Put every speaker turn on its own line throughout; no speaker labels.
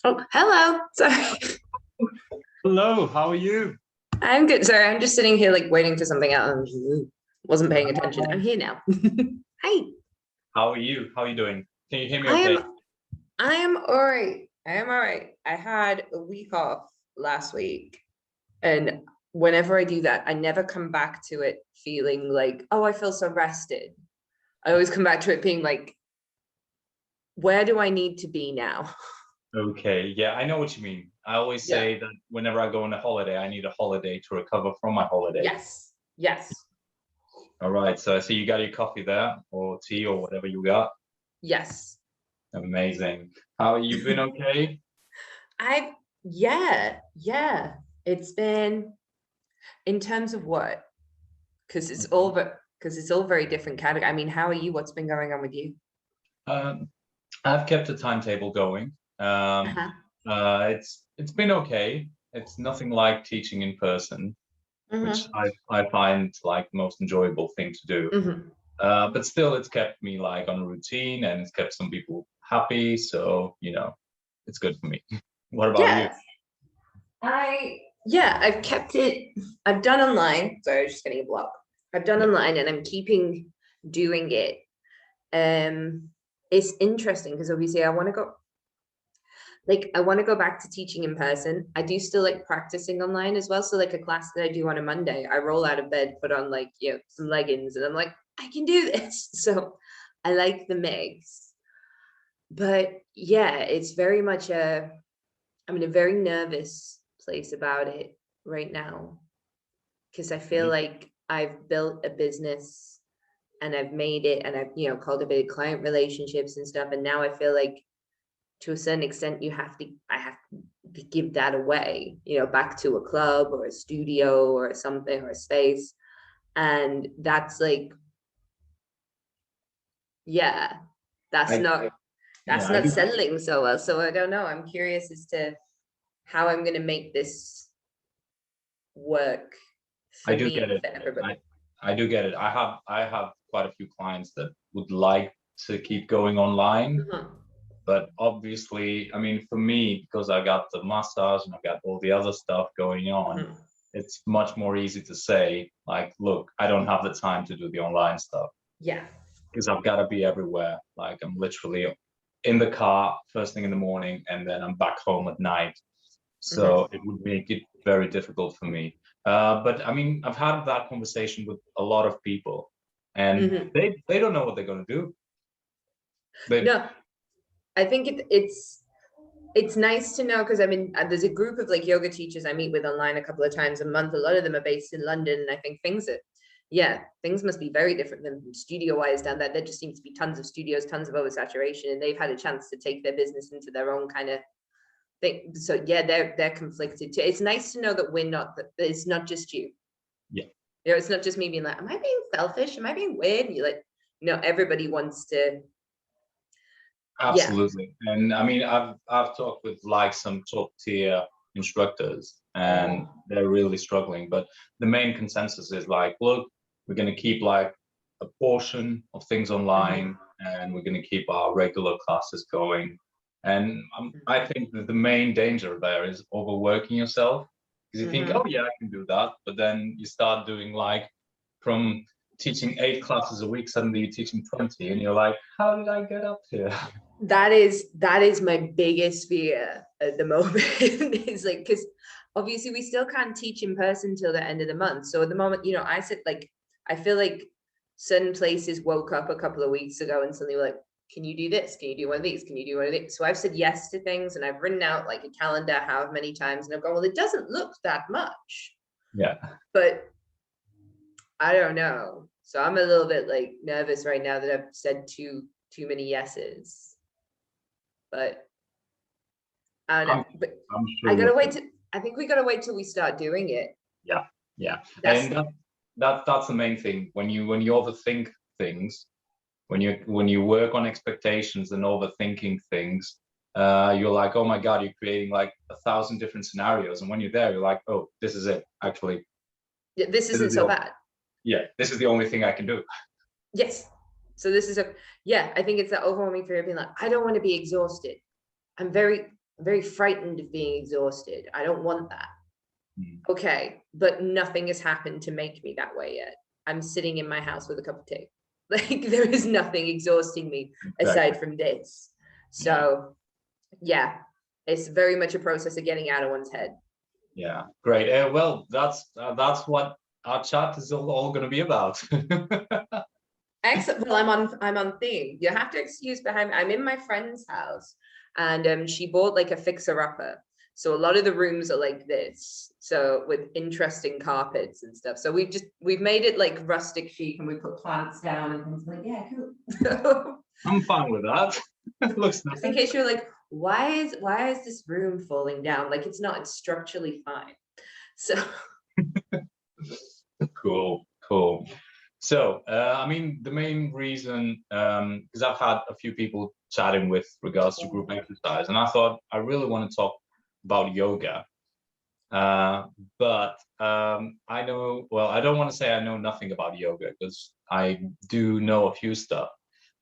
Oh, hello. Sorry.
Hello, how are you?
I'm good. Sorry, I'm just sitting here like waiting for something else. Wasn't paying attention. I'm here now. Hi.
How are you? How are you doing? Can you hear me
I
okay?
am I am all right. I am all right. I had a week off last week, and whenever I do that, I never come back to it feeling like, oh, I feel so rested. I always come back to it being like, where do I need to be now?
Okay, yeah, I know what you mean. I always
Yeah.
say that whenever I go on a holiday, I need a holiday to recover from my holiday.
Yes. Yes.
All right, so I see you got your coffee there, or tea, or whatever you got.
Yes.
Amazing. How you been okay?
I've yeah. It's been in terms of what? Because it's all very different category. I mean, how are you? What's been going on with you?
Um, I've kept a timetable going.
Uh-huh.
It's been okay. It's nothing like teaching in person, which
Mm-hmm.
I find like the most enjoyable thing to do.
Mm-hmm.
But still, it's kept me like on a routine and it's kept some people happy. So, it's good for me. What about you?
Yeah, I've kept it. I've done online. Sorry, I was just getting a block. I've done
Yeah.
online, and I'm keeping doing it. It's interesting because obviously I want to go back to teaching in person. I do still like practicing online as well. So like a class that I do on a Monday, I roll out of bed, put on like, some leggings, and I'm like, I can do this. So I like the mix. But yeah, it's very much I'm in a very nervous place about it right now because I feel
Mhm.
like I've built a business and I've made it and I've, cultivated client relationships and stuff. And now I feel like to a certain extent I have to give that away, back to a club or a studio or something or a space. And that's like, yeah, that's
I
not
yeah,
that's
I
not
do
settling so well. So I don't know. I'm curious as to how I'm gonna make this work
I
for
do
me
get
and
it.
for everybody.
I do get it. I have quite a few clients that would like to keep going online,
Mhm.
but obviously, I mean, for me, because I got the massage and I got all the other stuff going on,
Mhm.
it's much more easy to say, like, look, I don't have the time to do the online stuff
Yeah.
because I've got to be everywhere. Like I'm literally in the car first thing in the morning, and then I'm back home at night. So
Mhm.
it would make it very difficult for me. But I mean, I've had that conversation with a lot of people, and
Mhm.
they don't know what they're going to do. They
No, I think it's nice to know because I mean there's a group of like yoga teachers I meet with online a couple of times a month. A lot of them are based in London, and I think things must be very different than studio wise down there. There just seems to be tons of studios, tons of oversaturation, and they've had a chance to take their business into their own kind of thing. So yeah, they're conflicted too. It's nice to know that we're not that it's not just you.
Yeah,
It's not just me being like, am I being selfish? Am I being weird? And you're like, no, everybody wants to, yeah.
absolutely. And I mean, I've talked with like some top tier instructors, and
Mhm.
they're really struggling. But the main consensus is like, look, we're going to keep like a portion of things online,
Mhm.
and we're going to keep our regular classes going. And I think that the main danger there is overworking yourself because you think, oh
Mhm.
yeah, I can do that, but then you start doing like from teaching 8 classes a week, suddenly you're teaching 20, and you're like, how did I get up here?
That is my biggest fear at the moment. Is like because obviously we still can't teach in person till the end of the month. So at the moment, I said like I feel like certain places woke up a couple of weeks ago and suddenly were like, can you do this? Can you do one of these? Can you do one of these? So I've said yes to things and I've written out like a calendar however many times and I've gone, well, it doesn't look that much,
Yeah.
but I don't know. So I'm a little bit like nervous right now that I've said too many yeses. But I don't know.
I'm
But
I'm
I
sure
gotta
you'll
wait
figure.
to I think we gotta wait till we start doing it.
Yeah, yeah.
That's
And that's the main thing. When you overthink things, when you work on expectations and overthinking things, you're like, oh my God, you're creating like 1,000 different scenarios. And when you're there, you're like, oh, this is it. Actually,
Yeah, this
this is
isn't
the
so bad.
this is the only thing I can do.
Yes. So this is a yeah, I think it's that overwhelming fear of being like, I don't want to be exhausted. I'm very I'm very frightened of being exhausted. I don't want that.
Mm.
Okay, but nothing has happened to make me that way yet. I'm sitting in my house with a cup of tea. Like there is nothing exhausting me aside
Exactly.
from this.
Yeah.
So yeah, it's very much a process of getting out of one's head.
Yeah. Great. Well, that's what our chat is all going to be about.
Excellent. Well, I'm on theme. You have to excuse behind me. I'm in my friend's house, and she bought like a fixer-upper. So a lot of the rooms are like this. So with interesting carpets and stuff. So we've made it like rustic chic, and we put plants down and things like, yeah, cool.
I'm fine with that. It looks
Just in
nice.
case you're like, why is this room falling down? Like it's not, it's structurally fine. So
Cool. Cool. So, I mean, the main reason, because I've had a few people chatting with regards to group exercise, and I thought I really want to talk about yoga. But I know, well, I don't want to say I know nothing about yoga because I do know a few stuff.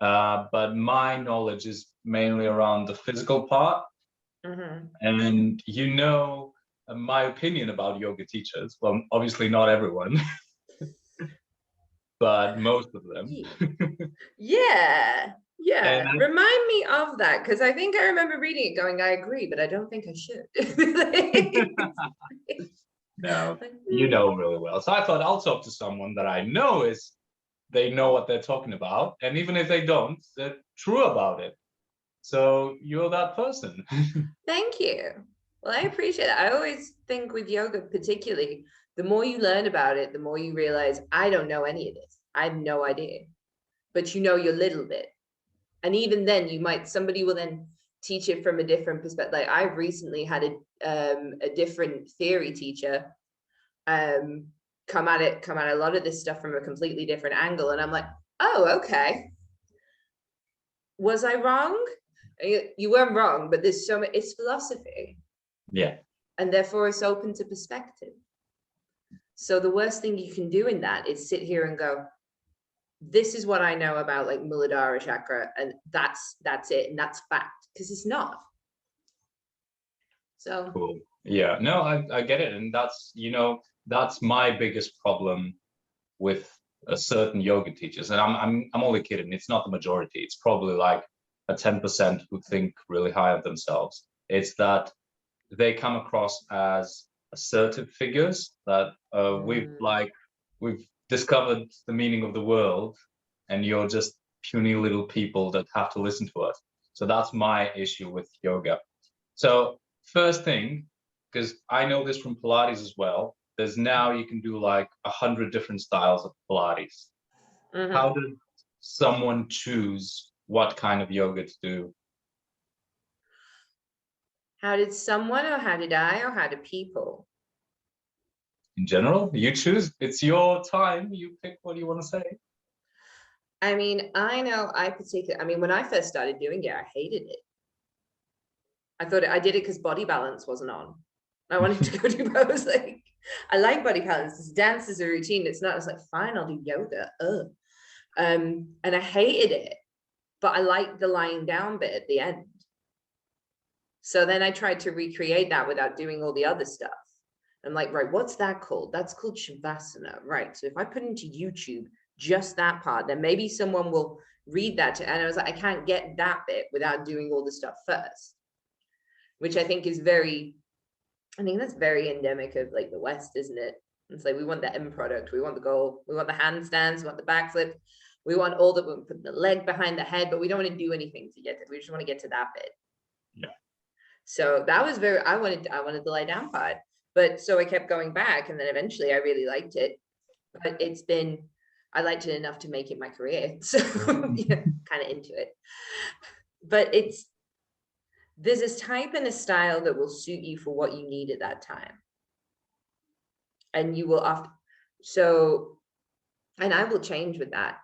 But my knowledge is mainly around the physical part.
mhm.
And my opinion about yoga teachers. Well, obviously not everyone, but most of them.
Yeah.
And
Yeah. Remind me of that because I think I remember reading it going, I agree, but I don't think I should.
no,
Like,
you know really well. So I thought I'll talk to someone that I know is they know what they're talking about, and even if they don't, they're true about it. So you're that person.
thank you. Well, I appreciate it. I always think with yoga, particularly, the more you learn about it, the more you realize I don't know any of this. I have no idea. But you know your little bit. And even then, somebody will then teach it from a different perspective. Like I've recently had a different theory teacher come at a lot of this stuff from a completely different angle, and I'm like, oh, okay, was I wrong? You weren't wrong, but there's so much, it's philosophy,
Yeah.
and therefore it's open to perspective. So the worst thing you can do in that is sit here and go, this is what I know about like Muladhara chakra, and that's it, and that's fact, because it's not. So
Cool. Yeah. No, I get it, and that's my biggest problem with a certain yoga teachers, and I'm only kidding. It's not the majority. It's probably like a 10% who think really high of themselves. It's that they come across as assertive figures that we've discovered the meaning of the world, and you're just puny little people that have to listen to us. So that's my issue with yoga. So first thing, because I know this from Pilates as well, there's now you can do like 100 different styles of Pilates. How does someone choose what kind of yoga to do?
how did someone, or how did I, or how do people?
In general, you choose. It's your time. You pick what you want to say.
I mean, I mean, when I first started doing it, I hated it. I thought I did it because body balance wasn't on. I wanted to go do, I was like, I like body balance. This dance is a routine. It's not, it's like, fine, I'll do yoga. And I hated it, but I liked the lying down bit at the end. So then I tried to recreate that without doing all the other stuff. I'm like, right, what's that called? That's called Shavasana. Right. So if I put into YouTube just that part, then maybe someone will read that. And I was like, I can't get that bit without doing all the stuff first, which I think that's very endemic of like the West, isn't it? It's like we want the end product, we want the goal, we want the handstands, we want the backflip, we want all that, we put the leg behind the head, but we don't want to do anything to get it. We just want to get to that bit.
Yeah.
So that was I wanted the lie down part. But so I kept going back, and then eventually I really liked it. But I liked it enough to make it my career. So yeah, kind of into it. But there's this type and a style that will suit you for what you need at that time. And you will often, and I will change with that.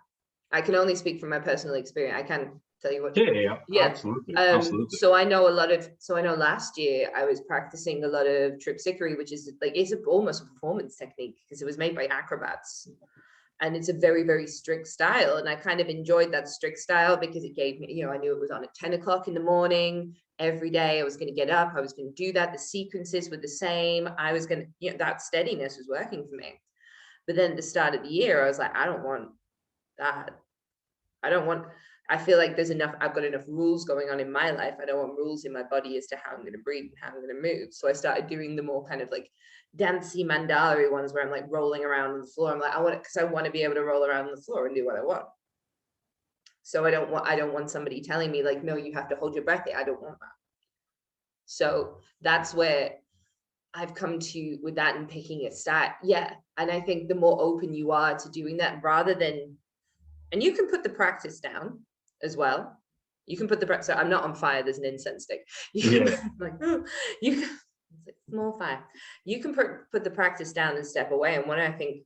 I can only speak from my personal experience. I can't tell you what to do.
Yeah, absolutely. Absolutely.
So I know last year I was practicing a lot of tripsikari, which is like, it's almost a performance technique because it was made by acrobats. and it's a very, very strict style. And I kind of enjoyed that strict style because it gave me, I knew it was on at 10 o'clock in the morning every day. I was going to get up, I was going to do that. The sequences were the same. I was going to, that steadiness was working for me. But then at the start of the year, I was like, I don't want that. I feel like I've got enough rules going on in my life. I don't want rules in my body as to how I'm going to breathe and how I'm going to move. So I started doing the more kind of like dancey mandala ones where I'm like rolling around on the floor. I'm like, I want to be able to roll around on the floor and do what I want. So I don't want somebody telling me like, no, you have to hold your breath. I don't want that. So that's where I've come to with that and picking a stat. Yeah. And I think the more open you are to doing that, rather than, and you can put the practice down as well. You can put so I'm not on fire, there's an incense stick. You can, like, you can, it's a small fire. You can put the practice down and step away. And what I think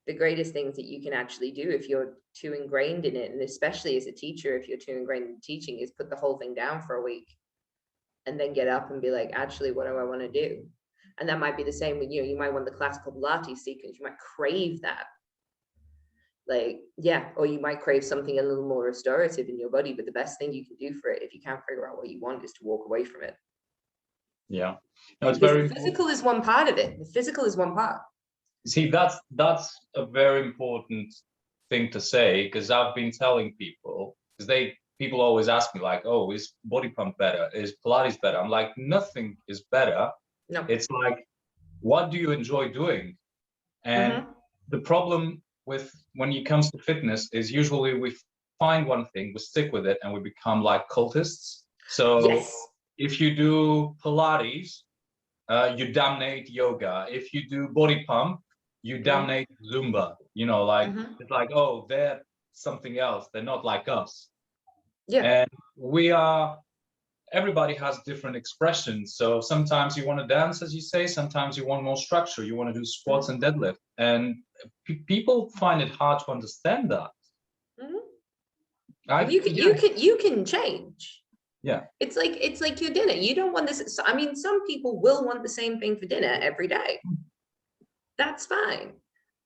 the greatest things that you can actually do if you're too ingrained in it, and especially as a teacher, if you're too ingrained in teaching, is put the whole thing down for a week and then get up and be like, actually, what do I want to do? And that might be the same with you might want the classical Pilates sequence, you might crave that. Like, yeah, or you might crave something a little more restorative in your body, but the best thing you can do for it, if you can't figure out what you want, is to walk away from it.
Yeah, no, it's
because
very
the physical is one part of it. The physical is one part.
See, that's a very important thing to say, because I've been telling people, because people always ask me like, oh, is body pump better? Is Pilates better? I'm like, nothing is better.
No.
It's like, what do you enjoy doing? And the problem with when it comes to fitness is usually we find one thing, we stick with it, and we become like cultists. So
yes.
If you do Pilates, you damnate yoga. If you do body pump, you damnate Zumba. It's like, oh, they're something else. They're not like us.
Yeah.
And everybody has different expressions. So sometimes you want to dance, as you say, sometimes you want more structure. You want to do squats and deadlift. And people find it hard to understand that.
You can change.
Yeah.
It's like your dinner. You don't want this. I mean, some people will want the same thing for dinner every day. That's fine.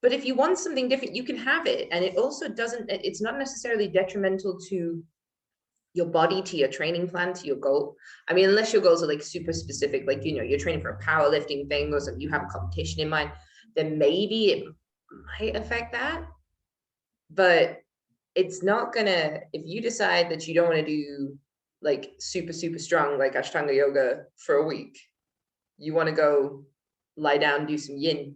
But if you want something different, you can have it. And it also it's not necessarily detrimental to your body, to your training plan, to your goal. I mean, unless your goals are like super specific, like, you're training for a powerlifting thing or something, you have a competition in mind, then maybe it might affect that. But it's not gonna, if you decide that you don't want to do like super, super strong, like Ashtanga yoga for a week, you want to go lie down, do some yin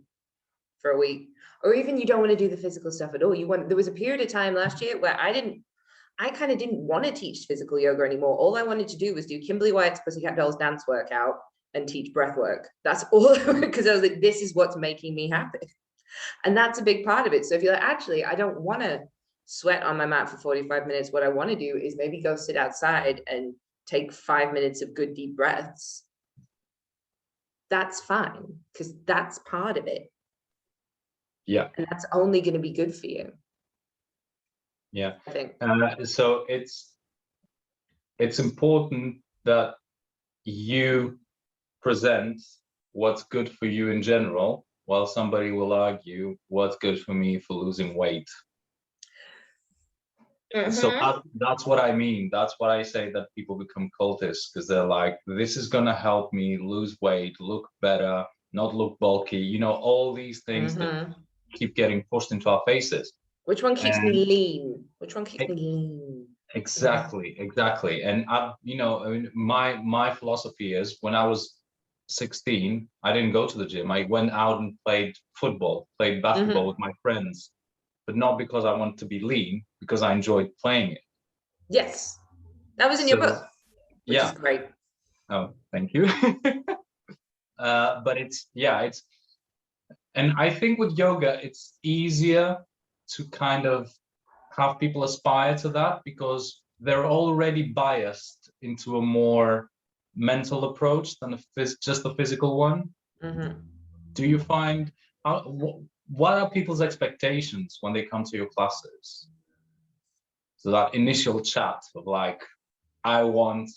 for a week, or even you don't want to do the physical stuff at all. There was a period of time last year where I kind of didn't want to teach physical yoga anymore. All I wanted to do was do Kimberly Wyatt's Pussycat Dolls dance workout and teach breath work. That's all, because I was like, this is what's making me happy. And that's a big part of it. So if you're like, actually, I don't want to sweat on my mat for 45 minutes. What I want to do is maybe go sit outside and take 5 minutes of good deep breaths. That's fine, because that's part of it.
Yeah.
And that's only going to be good for you.
Yeah.
I think.
So it's important that you present what's good for you in general, while somebody will argue what's good for me for losing weight. So that's what I mean. That's what I say, that people become cultists, because they're like, this is going to help me lose weight, look better, not look bulky, all these things that keep getting pushed into our faces.
Which one keeps me lean? Which one keeps me lean?
Exactly. And my philosophy is, when I was 16, I didn't go to the gym. I went out and played basketball with my friends, but not because I wanted to be lean, because I enjoyed playing it.
Yes, that was in your book, which is great.
Oh, thank you. But and I think with yoga, it's easier to kind of have people aspire to that, because they're already biased into a more mental approach than just the physical one. Do you find, what are people's expectations when they come to your classes? So that initial chat of like, I want ...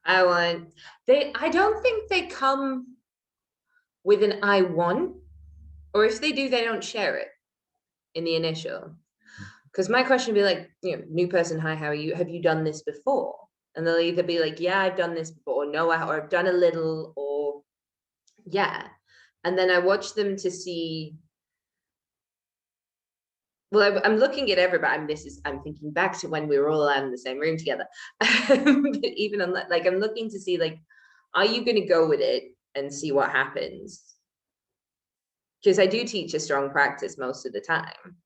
I don't think they come with an I want. Or if they do, they don't share it in the initial. Because my question would be like, new person, hi, how are you? Have you done this before? And they'll either be like, yeah, I've done this before, or no, or I've done a little, or yeah. And then I watch them to see, well, I'm looking at everybody. I'm thinking back to when we were all in the same room together. But even on that, like, I'm looking to see, like, are you going to go with it and see what happens? Because I do teach a strong practice most of the time,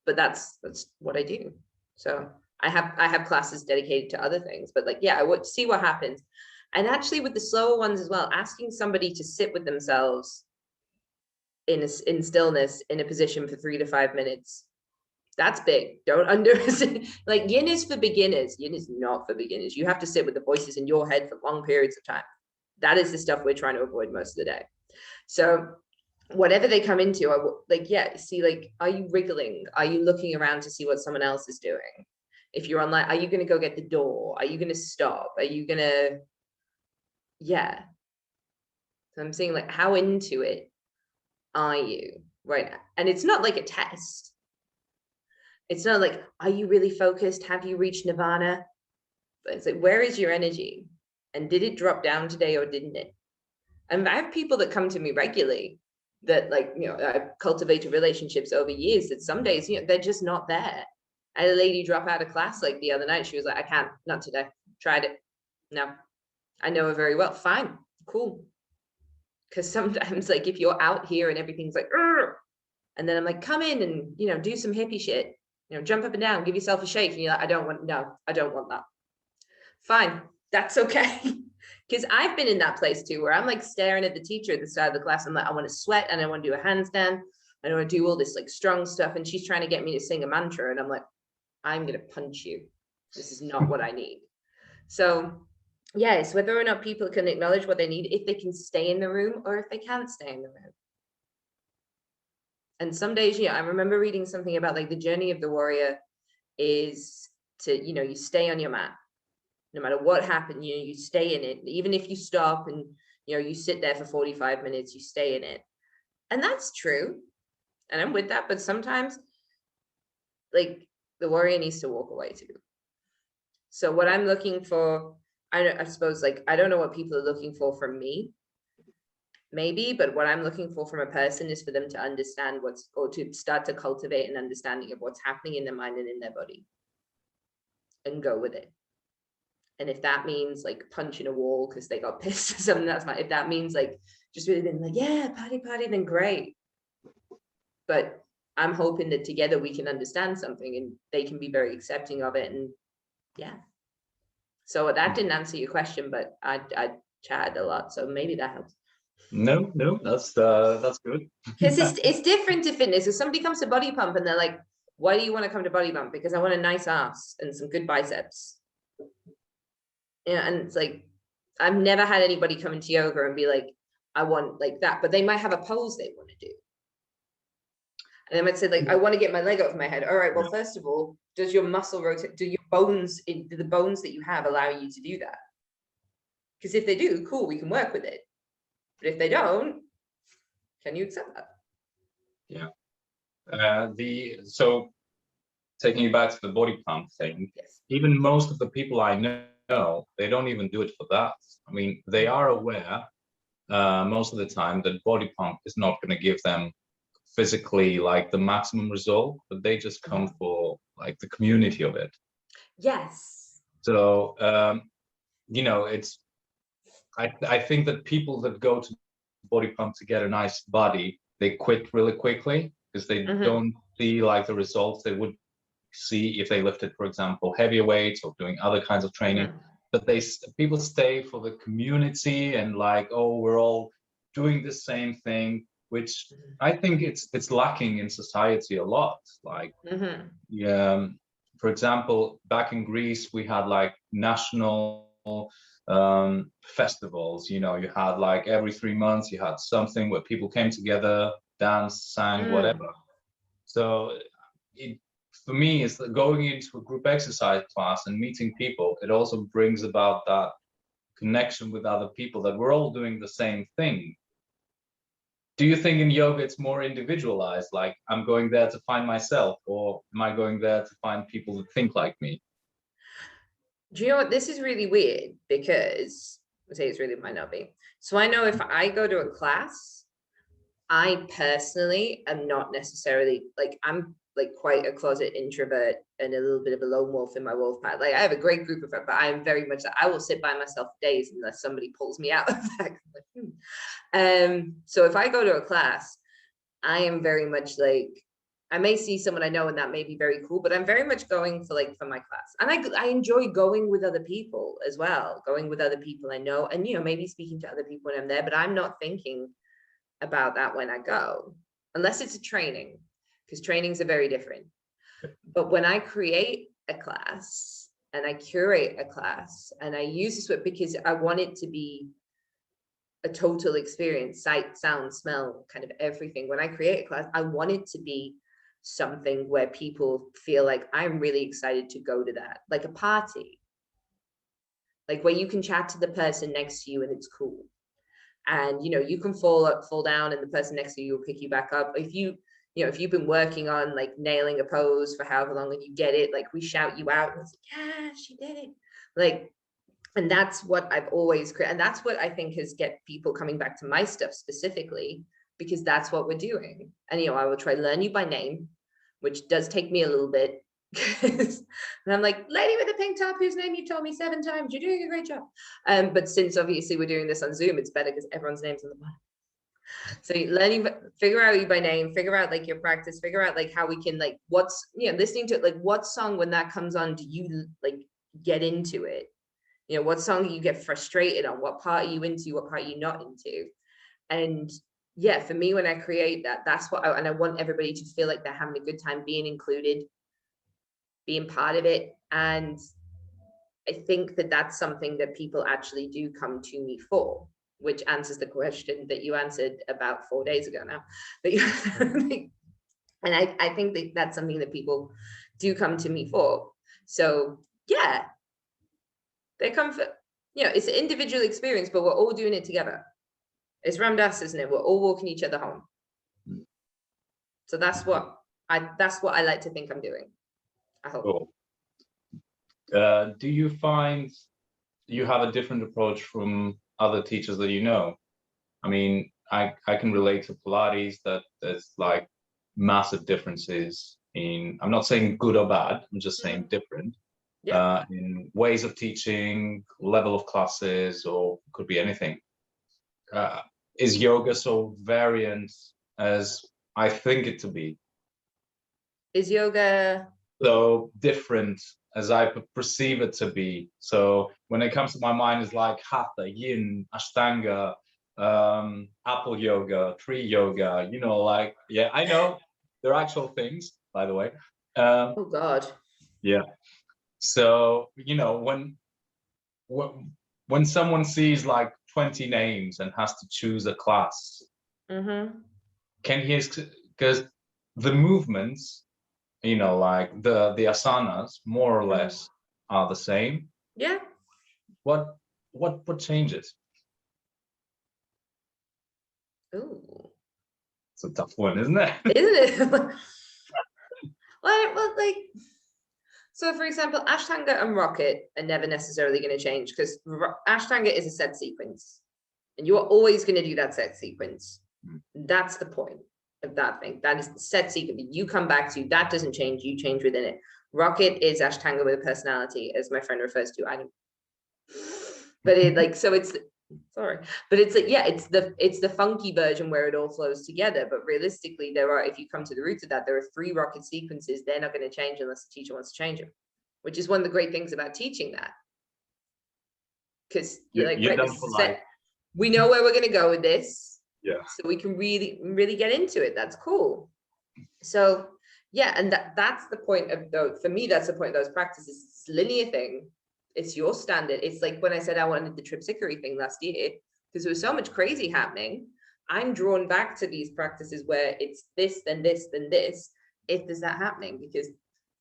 but that's what I do. So I have classes dedicated to other things, but like, yeah, I would see what happens. And actually with the slower ones as well, asking somebody to sit with themselves in stillness in a position for 3 to 5 minutes, that's big. Don't underestimate. Like, yin is for beginners. Yin is not for beginners. You have to sit with the voices in your head for long periods of time. That is the stuff we're trying to avoid most of the day. So whatever they come into, like, yeah, see, like, are you wriggling? Are you looking around to see what someone else is doing? If you're online, are you going to go get the door? Are you going to stop? Are you going to, yeah. So I'm saying, like, how into it are you right now? And it's not like a test. It's not like, are you really focused? Have you reached nirvana? But it's like, where is your energy? And did it drop down today or didn't it? And I have people that come to me regularly that, like, I've cultivated relationships over years that some days, they're just not there. I had a lady drop out of class like the other night. She was like, I can't, not today. Tried it. No, I know her very well. Fine, cool. Because sometimes, like, if you're out here and everything's like, "Urgh," and then I'm like, come in and, do some hippie shit, jump up and down, give yourself a shake. And you're like, I don't want that. Fine, that's okay. Because I've been in that place too, where I'm like staring at the teacher at the start of the class. I'm like, I want to sweat and I want to do a handstand. I want to do all this like strong stuff. And she's trying to get me to sing a mantra. And I'm like, I'm going to punch you. This is not what I need. So yeah, it's whether or not people can acknowledge what they need, if they can stay in the room or if they can't stay in the room. And some days, I remember reading something about like the journey of the warrior is to, you stay on your mat. No matter what happened, you stay in it. Even if you stop and, you sit there for 45 minutes, you stay in it. And that's true. And I'm with that. But sometimes, like, the warrior needs to walk away too. So what I'm looking for, I suppose, like, I don't know what people are looking for from me, maybe, but what I'm looking for from a person is for them to understand or to start to cultivate an understanding of what's happening in their mind and in their body and go with it. And if that means like punching a wall because they got pissed or something, that's fine. If that means like just really being like, yeah, party, then great. But I'm hoping that together we can understand something and they can be very accepting of it. And yeah. So that didn't answer your question, but I chatted a lot. So maybe that helps.
No, that's good.
Because it's different to fitness. If somebody comes to body pump and they're like, why do you want to come to body pump? Because I want a nice ass and some good biceps. And it's like, I've never had anybody come into yoga and be like, I want like that, but they might have a pose they want to do. And I might say, like, I want to get my leg off my head. All right, well, first of all, does your muscle rotate? Do the bones that you have allow you to do that? Because if they do, cool, we can work with it. But if they don't, can you accept that?
Yeah. So taking you back to the body pump thing,
yes.
Even most of the people I know, they don't even do it for that. I mean, they are aware most of the time that body pump is not going to give them physically like the maximum result, but they just come for like the community of it.
Yes.
So it's I think that people that go to body pump to get a nice body, they quit really quickly because they don't see like the results they would see if they lifted, for example, heavier weights or doing other kinds of training. But people stay for the community and like, oh, we're all doing the same thing, which I think it's lacking in society a lot. Like, for example, back in Greece, we had like national festivals. You had like every 3 months you had something where people came together, danced, sang, whatever. So for me, it's going into a group exercise class and meeting people. It also brings about that connection with other people that we're all doing the same thing. Do you think in yoga it's more individualized? Like I'm going there to find myself, or am I going there to find people that think like me?
Do you know what? This is really weird because I say it's really might not be. So I know if I go to a class, I personally am not necessarily like I'm like quite a closet introvert and a little bit of a lone wolf in my wolf pack. Like I have a great group of friends, but I am very much I will sit by myself days unless somebody pulls me out of that. So if I go to a class, I am very much like I may see someone I know and that may be very cool, but I'm very much going for like for my class. And I enjoy going with other people as well, going with other people I know and maybe speaking to other people when I'm there, but I'm not thinking about that when I go, unless it's a training, because trainings are very different. But when I create a class and I curate a class and I use this word because I want it to be a total experience, sight, sound, smell, kind of everything. When I create a class, I want it to be something where people feel like I'm really excited to go to that, like a party, like where you can chat to the person next to you and it's cool. And you can fall down and the person next to you will pick you back up. If you've been working on like nailing a pose for however long and you get it, like we shout you out and it's like, yeah, she did it. Like, and that's what I've always created. And that's what I think has get people coming back to my stuff specifically, because that's what we're doing. And, I will try learn you by name, which does take me a little bit. And I'm like, lady with the pink top whose name you told me 7 times, you're doing a great job. But since obviously we're doing this on Zoom, it's better because everyone's name's on the bottom. So learning, figure out you by name, figure out like your practice, figure out like how we can like listening to it, like what song when that comes on do you like get into it? What song you get frustrated on, what part are you into, what part are you not into? And yeah, for me, when I create that, that's what I want everybody to feel like they're having a good time being included, being part of it. And I think that that's something that people actually do come to me for, which answers the question that you answered about 4 days ago now. And I think that that's something that people do come to me for. So yeah, they come for, it's an individual experience, but we're all doing it together. It's Ram Dass, isn't it? We're all walking each other home. So that's what I like to think I'm doing. I hope.
Cool. Do you find you have a different approach from other teachers that you know? I mean, I can relate to Pilates that there's like massive differences in, I'm not saying good or bad, I'm just saying different. Yeah. In ways of teaching, level of classes, or could be anything. Is yoga so variant as I think it to be?
Is yoga
so different as I perceive it to be? So when it comes to my mind, it's like hatha, yin, ashtanga, apple yoga, tree yoga, like, yeah, I know they're actual things, by the way.
Oh God.
Yeah. So, when someone sees like 20 names and has to choose a class, can he, because the movements, like the asanas more or less are the same.
Yeah.
What changes?
Ooh.
It's a tough one, isn't it?
Isn't it? Well, like, so for example, Ashtanga and Rocket are never necessarily going to change because Ashtanga is a set sequence and you are always going to do that set sequence. That's the point of that thing. That is the set sequence. You come back to, that doesn't change, you change within it. Rocket is Ashtanga with a personality, as my friend refers to. I don't, but it like, so it's, sorry, but it's like, yeah, it's the funky version where it all flows together. But realistically, there are, if you come to the roots of that, there are 3 Rocket sequences. They're not going to change unless the teacher wants to change them, which is one of the great things about teaching that. Because you're like, right, we know where we're going to go with this.
Yeah.
So we can really get into it. That's cool. So yeah, and that's the point of those, for me, that's the point of those practices. It's a linear thing. It's your standard. It's like when I said I wanted the Tripsikari thing last year, because there was so much crazy happening. I'm drawn back to these practices where it's this, then this, then this, if there's that happening, because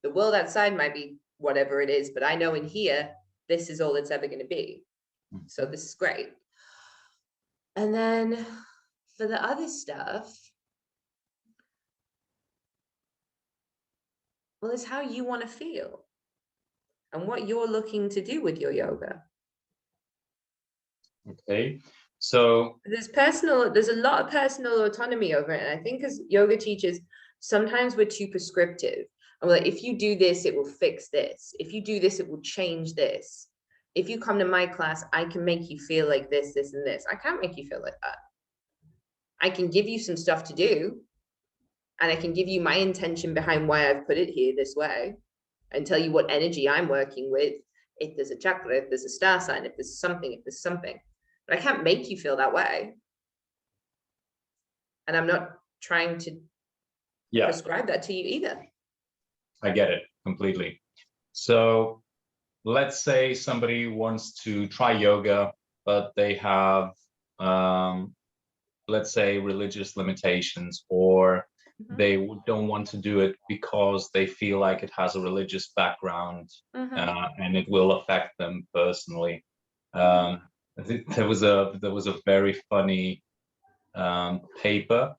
the world outside might be whatever it is, but I know in here, this is all it's ever going to be. So this is great. And then for the other stuff, well, it's how you want to feel and what you're looking to do with your yoga.
Okay. So
There's a lot of personal autonomy over it. And I think as yoga teachers, sometimes we're too prescriptive. I'm like, if you do this, it will fix this. If you do this, it will change this. If you come to my class, I can make you feel like this, this, and this. I can't make you feel like that. I can give you some stuff to do, and I can give you my intention behind why I've put it here this way, and tell you what energy I'm working with. If there's a chakra, if there's a star sign, if there's something, but I can't make you feel that way. And I'm not trying to prescribe that to you either.
I get it completely. So let's say somebody wants to try yoga, but they have, let's say, religious limitations, or they don't want to do it because they feel like it has a religious background, and it will affect them personally. There was a very funny paper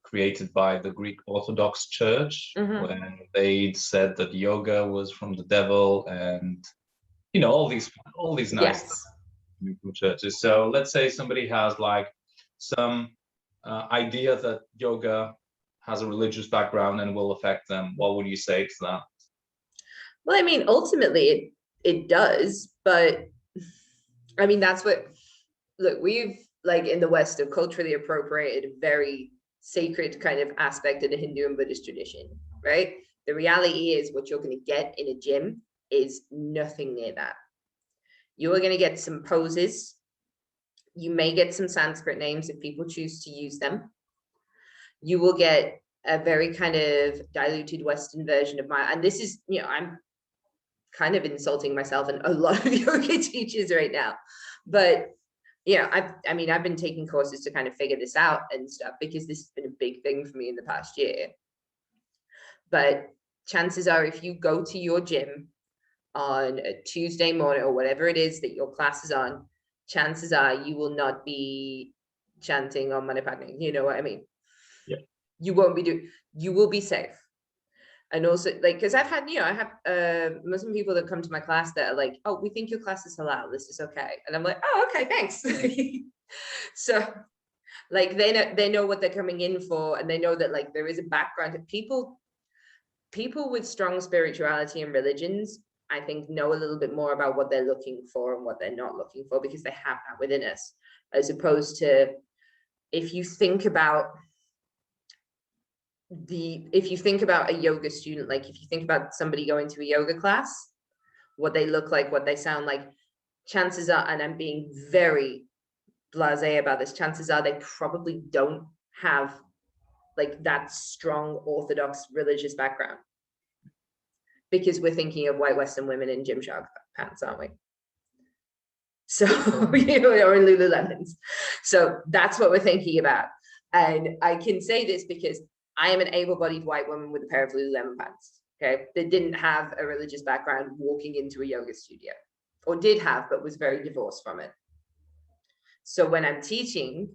created by the Greek Orthodox Church when they said that yoga was from the devil, and all these nice churches. So let's say somebody has like some idea that yoga has a religious background and will affect them. What would you say to that?
Well, I mean, ultimately it does, but I mean, that's what, look, we've, like, in the West, have culturally appropriated a very sacred kind of aspect of the Hindu and Buddhist tradition, right? The reality is what you're going to get in a gym is nothing near that. You are going to get some poses. You may get some Sanskrit names if people choose to use them. You will get a very kind of diluted Western version of and this is, I'm kind of insulting myself and a lot of yoga teachers right now, but I've been taking courses to kind of figure this out and stuff, because this has been a big thing for me in the past year. But chances are, if you go to your gym on a Tuesday morning or whatever it is that your class is on, chances are you will not be chanting on Manipadme. You know what I mean?
Yeah.
You won't be you will be safe. And also, like, because I have Muslim people that come to my class that are like, oh, we think your class is halal, this is okay. And I'm like, oh, okay, thanks. So, like, they know what they're coming in for, and they know that, like, there is a background. People with strong spirituality and religions, I think, know a little bit more about what they're looking for and what they're not looking for, because they have that within us, as opposed to, if you think about a yoga student, like if you think about somebody going to a yoga class, what they look like, what they sound like, chances are, and I'm being very blasé about this, chances are they probably don't have like that strong Orthodox religious background, because we're thinking of white Western women in Gymshark pants, aren't we? So, or in Lululemons. So that's what we're thinking about. And I can say this because I am an able-bodied white woman with a pair of Lululemon pants, okay, that didn't have a religious background walking into a yoga studio, or did have, but was very divorced from it. So when I'm teaching,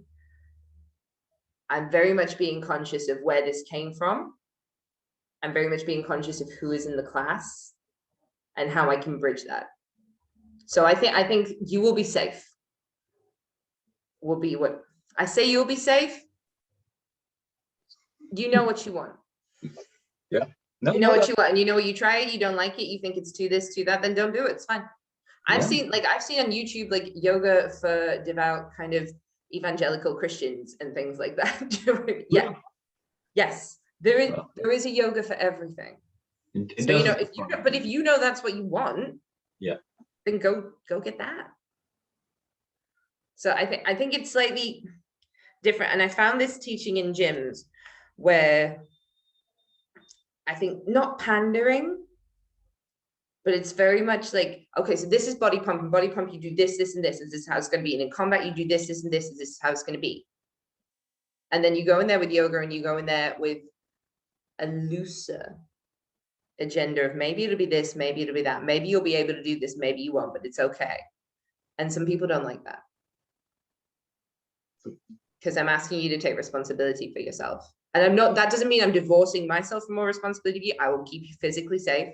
I'm very much being conscious of where this came from. I'm very much being conscious of who is in the class and how I can bridge that. So I think you will be safe. Will be what I say. You'll be safe. You know what you want.
Yeah.
No, you know what you want, and you know what you try it, you don't like it, you think it's too this, too that, then don't do it. It's fine. I've seen on YouTube, like, yoga for devout kind of evangelical Christians and things like that. Yeah. Yes. There is a yoga for everything. So, if you know that's what you want, then go get that. So I think it's slightly different. And I found this teaching in gyms where I think not pandering, but it's very much like, okay, so this is body pump, and body pump, you do this, this, and this, and this is how it's going to be. And in combat, you do this, this, and this, and this is how it's going to be. And then you go in there with yoga, and you go in there with a looser agenda of, maybe it'll be this, maybe it'll be that, maybe you'll be able to do this, maybe you won't, but it's okay. And some people don't like that. because I'm asking you to take responsibility for yourself. And I'm not, that doesn't mean I'm divorcing myself from more responsibility. I will keep you physically safe.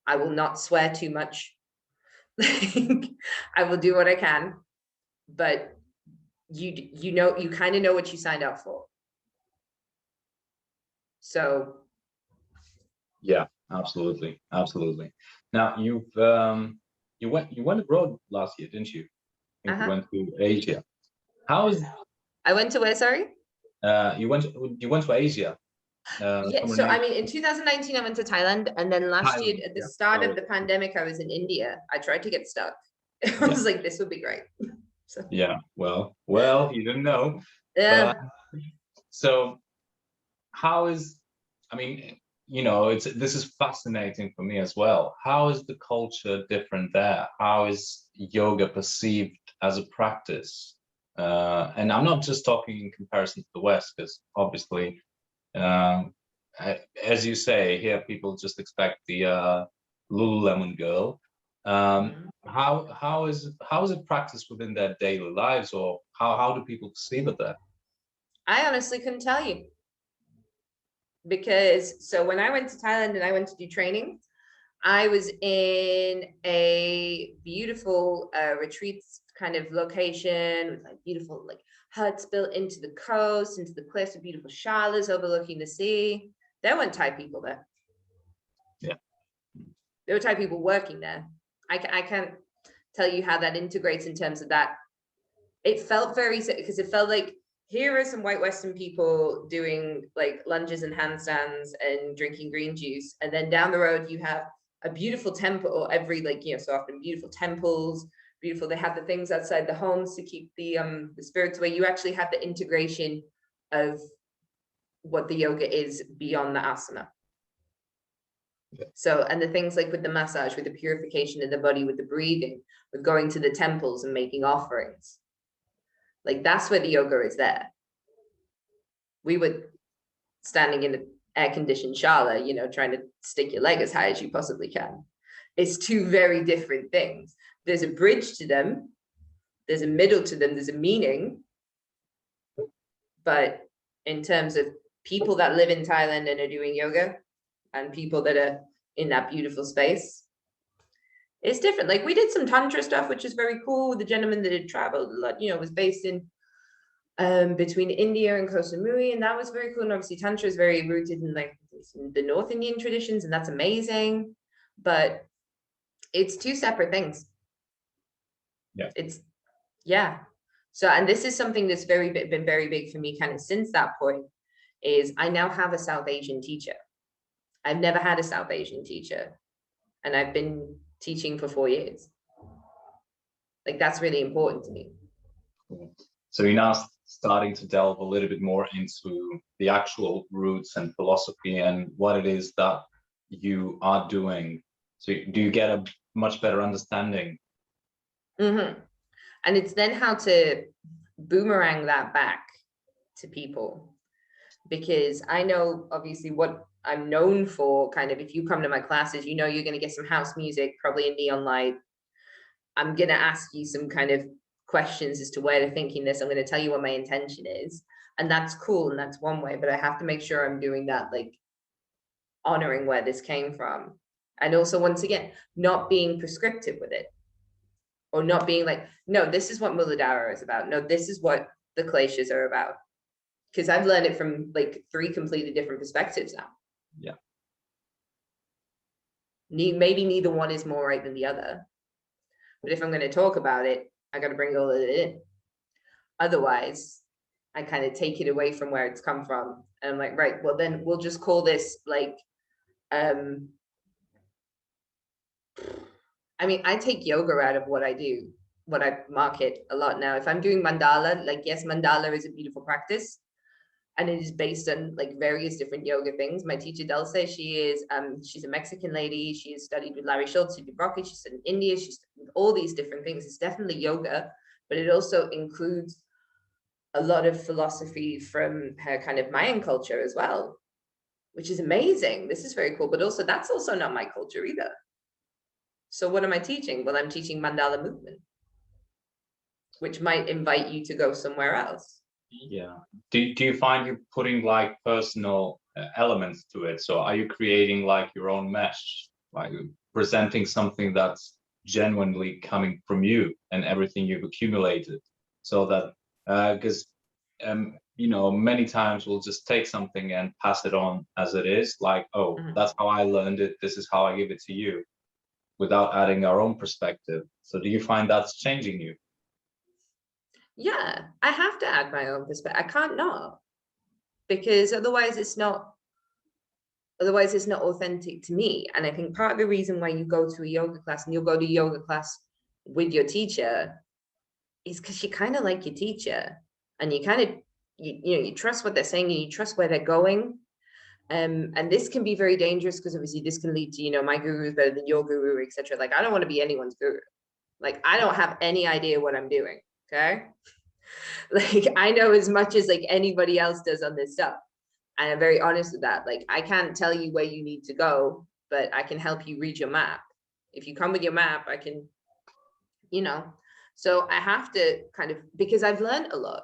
I will not swear too much. I will do what I can, but you know, you kind of know what you signed up for. So
Yeah, absolutely, absolutely. Now you went abroad last year, didn't you? I think you went to Asia. How is
I went to where, sorry?
you went to Asia.
Yeah,
Somewhere
so I
near
mean, in 2019, I went to Thailand, and then last year
Thailand.
at the
Yeah.
start of
Oh,
the pandemic, I was in India. I tried to get stuck. I
yeah,
was like, this would be great. So
yeah. Well, you didn't know. Uh,
yeah,
so how is, I mean, you know, it's this is fascinating for me as well. How is the culture different there? How is yoga perceived as a practice? And I'm not just talking in comparison to the West, because obviously, um, as you say, here people just expect the Lululemon girl. How is it practiced within their daily lives, or how do people perceive it there?
I honestly couldn't tell you, because so when I went to Thailand and I went to do training, I was in a beautiful retreat kind of location with like beautiful like huts built into the coast, into the cliffs, with beautiful shalas overlooking the sea. There weren't Thai people there.
Yeah.
There were Thai people working there. I can't tell you how that integrates in terms of that. It felt very, because it felt like here are some white Western people doing like lunges and handstands and drinking green juice. And then down the road, you have a beautiful temple, or every, like, you know, so often beautiful temples, beautiful. They have the things outside the homes to keep the spirits away. You actually have the integration of what the yoga is beyond the asana. So, and the things like with the massage, with the purification of the body, with the breathing, with going to the temples and making offerings, like that's where the yoga is there. We were standing in an air-conditioned shala, you know, trying to stick your leg as high as you possibly can. It's two very different things. There's a bridge to them, there's a middle to them, there's a meaning. But in terms of people that live in Thailand and are doing yoga, and people that are in that beautiful space, it's different. Like we did some tantra stuff, which is very cool. The gentleman that had traveled a lot, you know, was based in between India and Koh Samui, and that was very cool. And obviously tantra is very rooted in like the North Indian traditions, and that's amazing. But it's two separate things.
Yeah.
It's yeah. So, and this is something that's been very big for me kind of since that point, is I now have a South Asian teacher. I've never had a South Asian teacher, and I've been teaching for 4 years. Like that's really important to me.
So you're now starting to delve a little bit more into the actual roots and philosophy and what it is that you are doing. So do you get a much better understanding?
Mm-hmm. And it's then how to boomerang that back to people, because I know obviously what I'm known for. Kind of, if you come to my classes, you know you're going to get some house music, probably a neon light. I'm going to ask you some kind of questions as to where they're thinking this. I'm going to tell you what my intention is, and that's cool, and that's one way. But I have to make sure I'm doing that, like honoring where this came from, and also once again not being prescriptive with it, or not being like, no, this is what Muladhara is about. No, this is what the Kleshas are about. Because I've learned it from like 3 completely different perspectives now.
Yeah.
Maybe neither one is more right than the other. But if I'm going to talk about it, I got to bring all of it in. Otherwise, I kind of take it away from where it's come from. And I'm like, right, well, then we'll just call this like, I mean, I take yoga out of what I do, what I market a lot now. If I'm doing mandala, like, yes, mandala is a beautiful practice, and it is based on like various different yoga things. My teacher Dulce, she's a Mexican lady. She has studied with Larry Schultz, she did Rocky, she's in India, she's with all these different things. It's definitely yoga, but it also includes a lot of philosophy from her kind of Mayan culture as well, which is amazing. This is very cool, but also that's also not my culture either. So what am I teaching? Well, I'm teaching mandala movement, which might invite you to go somewhere else.
Yeah. Do you find you're putting like personal elements to it? So are you creating like your own mesh, like presenting something that's genuinely coming from you and everything you've accumulated, so that because you know, many times we'll just take something and pass it on as it is, like, oh,
Mhm.
that's how I learned it, this is how I give it to you, without adding our own perspective. So do you find that's changing you?
Yeah, I have to add my own perspective. I can't not, because otherwise it's not authentic to me. And I think part of the reason why you go to a yoga class and you'll go to yoga class with your teacher is because you kind of like your teacher, and you kind of you trust what they're saying, and you trust where they're going. And this can be very dangerous, because obviously this can lead to, my guru is better than your guru, etc. Like, I don't want to be anyone's guru. Like, I don't have any idea what I'm doing. Okay. Like, I know as much as like anybody else does on this stuff. And I'm very honest with that. Like, I can't tell you where you need to go, but I can help you read your map. If you come with your map, I can, you know. So I have to kind of, because I've learned a lot.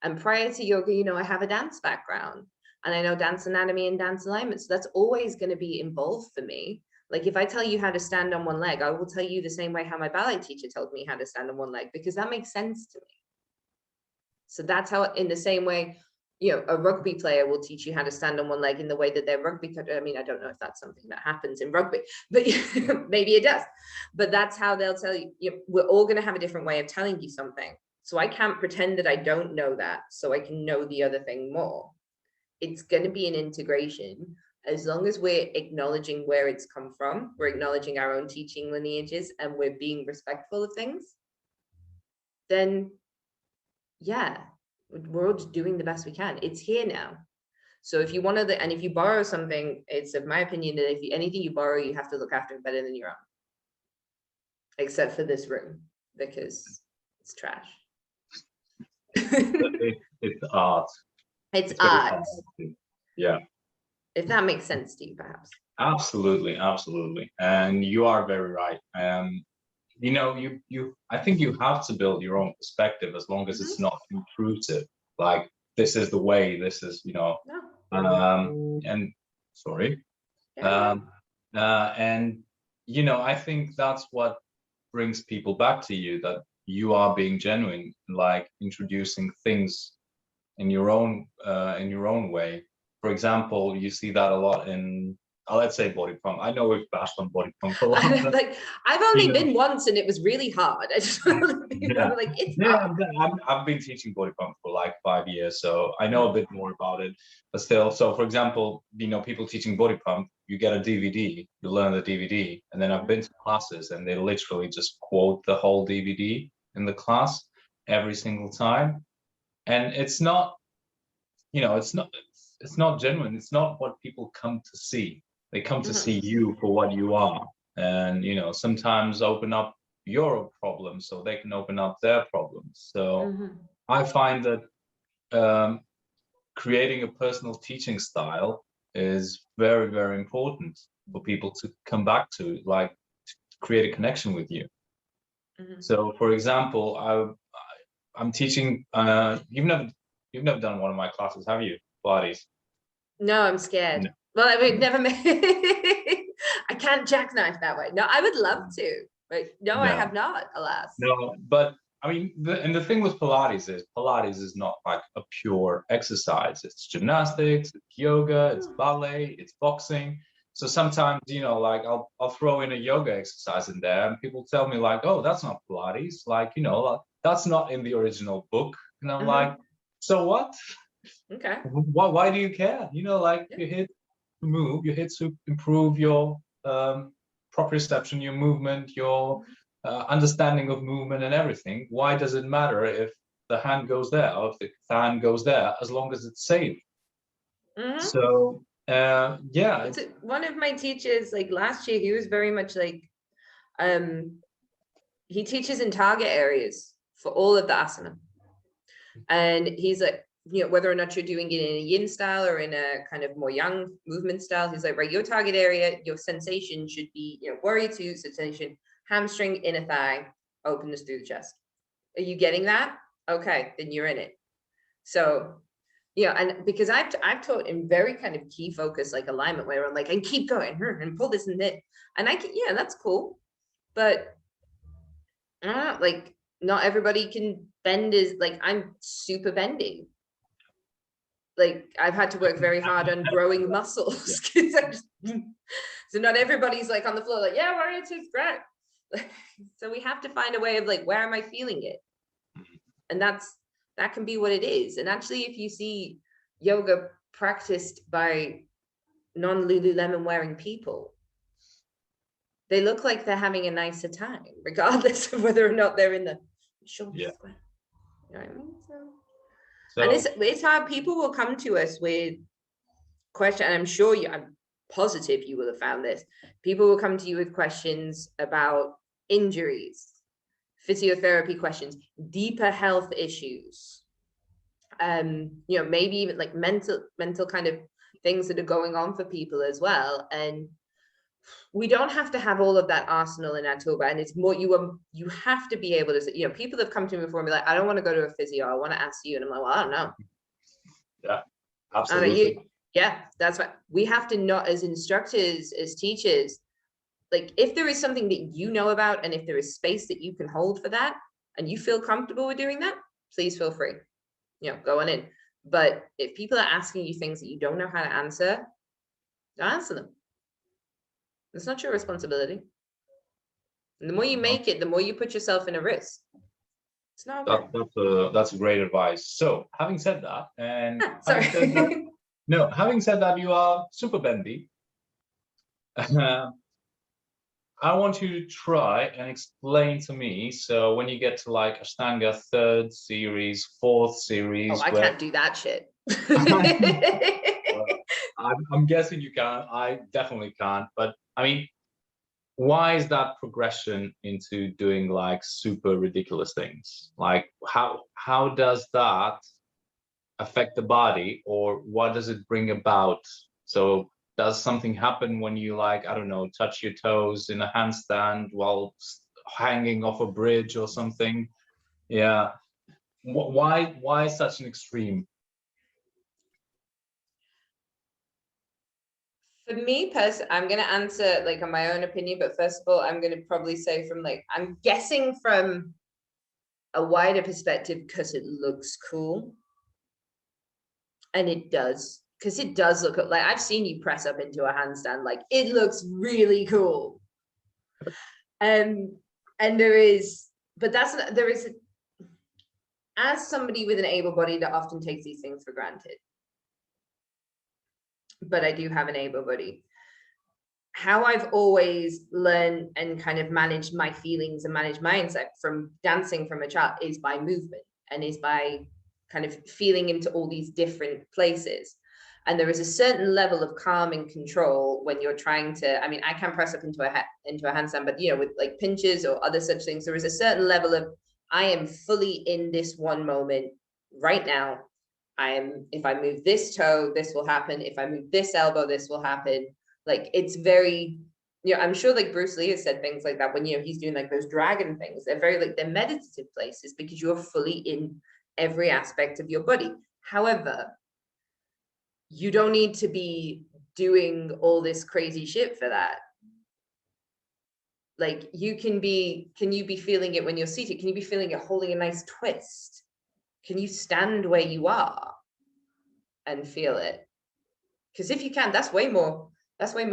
And prior to yoga, I have a dance background, and I know dance anatomy and dance alignment. So that's always going to be involved for me. Like, if I tell you how to stand on one leg, I will tell you the same way how my ballet teacher told me how to stand on one leg, because that makes sense to me. So that's how, in the same way, a rugby player will teach you how to stand on one leg in the way that their rugby coach. I mean, I don't know if that's something that happens in rugby, but maybe it does. But that's how they'll tell you, we're all going to have a different way of telling you something. So I can't pretend that I don't know that, so I can know the other thing more. It's going to be an integration. As long as we're acknowledging where it's come from, we're acknowledging our own teaching lineages, and we're being respectful of things, then yeah, we're all just doing the best we can. It's here now. So if you want to, and if you borrow something, it's of my opinion that if anything you borrow, you have to look after it better than your own, except for this room, because it's trash.
It's art.
It's
It's very
art.
artistic. Yeah.
If that makes sense to you, perhaps.
Absolutely, absolutely, and you are very right. I think you have to build your own perspective, as long as it's
Mhm.
not intrusive. Like, this is the way. This is,
No.
and sorry,
Yeah, yeah.
um, and I think that's what brings people back to you. That you are being genuine, like introducing things in your own way. For example, you see that a lot in, let's say, body pump. I know we've bashed on body pump a lot, but
Like, I've
you
only
know,
been once, and it was really hard. I just want to be
yeah,
like, it's
yeah.
hard.
I've been teaching body pump for like 5 years, so I know a bit more about it. But still, so for example, people teaching body pump, you get a DVD, you learn the DVD, and then I've been to classes, and they literally just quote the whole DVD in the class every single time, and it's not genuine. It's not what people come to see. They come to see
Mhm.
you for what you are, and sometimes open up your problems so they can open up their problems. So
Mhm.
I find that creating a personal teaching style is very, very important for people to come back to, like, to create a connection with you.
Mhm.
So for example, I'm teaching, you've never done one of my classes, have you? Pilates.
No, I'm scared.
No.
Well, I would never make I can't jackknife that way. No, I would love to, but no, I
No,
have not, alas.
no, but I mean, the thing with Pilates is not like a pure exercise. It's gymnastics, it's yoga, it's
Hmm.
ballet, it's boxing. So sometimes, like I'll throw in a yoga exercise in there, and people tell me like, "Oh, that's not Pilates." Like, like, that's not in the original book, and I'm like,
Mhm.
"So what?
Okay.
Why do you care?" Like,
Yeah.
you're here to move, you're here to improve your proprioception, your movement, your
Mhm.
understanding of movement and everything. Why does it matter if the hand goes there or if the hand goes there, as long as it's safe?
Mhm.
So yeah,
It's one of my teachers, like last year, he was very much like, um, he teaches in target areas for all of the asana. And he's like, whether or not you're doing it in a yin style or in a kind of more yang movement style, he's like, right, your target area, your sensation should be, warrior two sensation, hamstring, inner thigh, openness through the chest. Are you getting that? Okay, then you're in it. So, yeah, and because I've taught in very kind of key focus, like alignment, where I'm like, and keep going and pull this and that. And I can, yeah, that's cool. But like not everybody can bend is like, I'm super bendy. Like I've had to work very hard on growing muscles. So not everybody's like on the floor, like, yeah, warrior two's great. So we have to find a way of like, where am I feeling it? And that can be what it is. And actually, if you see yoga practiced by non-Lululemon wearing people, they look like they're having a nicer time, regardless of whether or not they're in the shoulder square. You know what I mean? So and it's hard. People will come to us with questions, and I'm positive you will have found this. People will come to you with questions about injuries, physiotherapy questions, deeper health issues, maybe even like mental kind of things that are going on for people as well. And we don't have to have all of that arsenal in our toolbox. And it's more, you have to be able to, people have come to me before and be like, I don't want to go to a physio, I want to ask you. And I'm like, well, I don't know.
Yeah, absolutely.
Yeah, that's what we have to, not as instructors, as teachers, like if there is something that you know about, and if there is space that you can hold for that, and you feel comfortable with doing that, please feel free, go on in. But if people are asking you things that you don't know how to answer, don't answer them. It's not your responsibility. And the more you make it, the more you put yourself in a risk. It's not
that's great advice. So having said that, and
sorry.
having said that, you are super bendy. I want you to try and explain to me. So when you get to like Ashtanga 3rd series, 4th series,
I can't do that shit.
I'm guessing you can. I definitely can't. But I mean, why is that progression into doing like super ridiculous things? Like how does that affect the body, or what does it bring about? So does something happen when you, like, I don't know, touch your toes in a handstand while hanging off a bridge or something? Yeah. Why such an extreme?
For me personally, I'm going to answer like on my own opinion, but first of all, I'm going to probably say from like, I'm guessing from a wider perspective, because it looks cool. And it does, because it does look like, I've seen you press up into a handstand, like it looks really cool. And there is, as somebody with an able body that often takes these things for granted, but I do have an able body. How I've always learned and kind of managed my feelings and managed my insight from dancing from a child is by movement, and is by kind of feeling into all these different places. And there is a certain level of calm and control when you're trying to, I mean, I can press up into a handstand, but with like pinches or other such things, there is a certain level of, I am fully in this one moment right now. If I move this toe, this will happen. If I move this elbow, this will happen. Like it's very, I'm sure like Bruce Lee has said things like that when, he's doing like those dragon things. They're very like, they're meditative places because you're fully in every aspect of your body. However, you don't need to be doing all this crazy shit for that. Like can you be feeling it when you're seated? Can you be feeling it holding a nice twist? Can you stand where you are and feel it? Because if you can, that's way more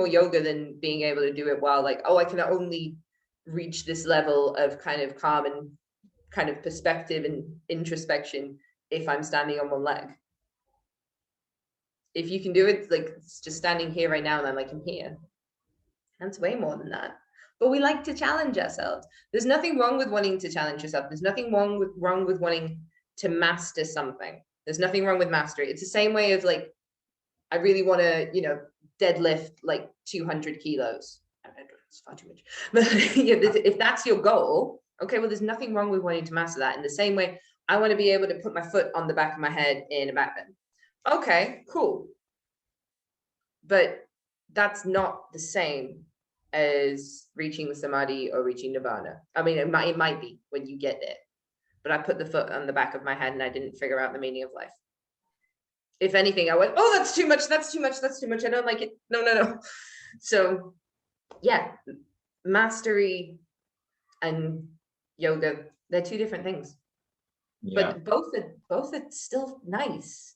yoga than being able to do it while like, I can only reach this level of kind of calm and kind of perspective and introspection if I'm standing on one leg. If you can do it, like it's just standing here right now and I'm like, I'm here. That's way more than that. But we like to challenge ourselves. There's nothing wrong with wanting to challenge yourself. There's nothing wrong with wanting to master something. There's nothing wrong with mastery. It's the same way of like, I really want to, deadlift like 200 kilos. It's far too much. But if that's your goal, okay, well, there's nothing wrong with wanting to master that. In the same way, I want to be able to put my foot on the back of my head in a back bend. Okay, cool. But that's not the same as reaching samadhi or reaching nirvana. I mean, it might be when you get there. But I put the foot on the back of my head and I didn't figure out the meaning of life. If anything, I went, oh, that's too much, that's too much, that's too much. I don't like it. No, no, no. So yeah, mastery and yoga, they're two different things.
Yeah.
But both are still nice.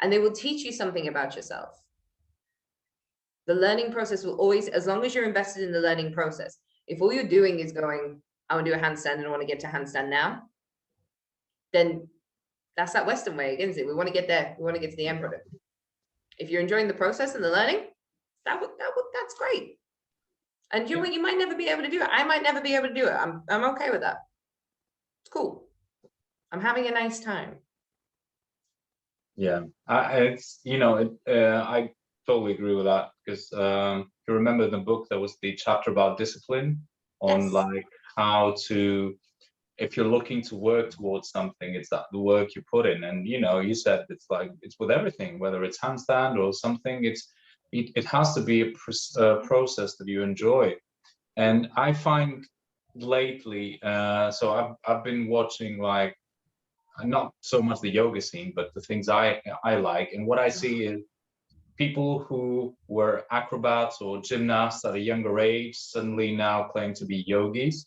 And they will teach you something about yourself. The learning process will always, as long as you're invested in the learning process, if all you're doing is going, I want to do a handstand and I want to get to handstand now, then that's that Western way, isn't it? We want to get there. We want to get to the end product. If you're enjoying the process and the learning, that's great. And you know what? You might never be able to do it. I might never be able to do it. I'm okay with that. It's cool. I'm having a nice time.
Yeah, it's, you know, I totally agree with that, because if you remember the book, there was the chapter about discipline on
Yes.
like how to, if you're looking to work towards something, it's that the work you put in. And you know, you said it's like it's with everything, whether it's handstand or something, it has to be a process that you enjoy. And I find lately, so I've been watching like not so much the yoga scene, but the things I like. And what I see is people who were acrobats or gymnasts at a younger age suddenly now claim to be yogis.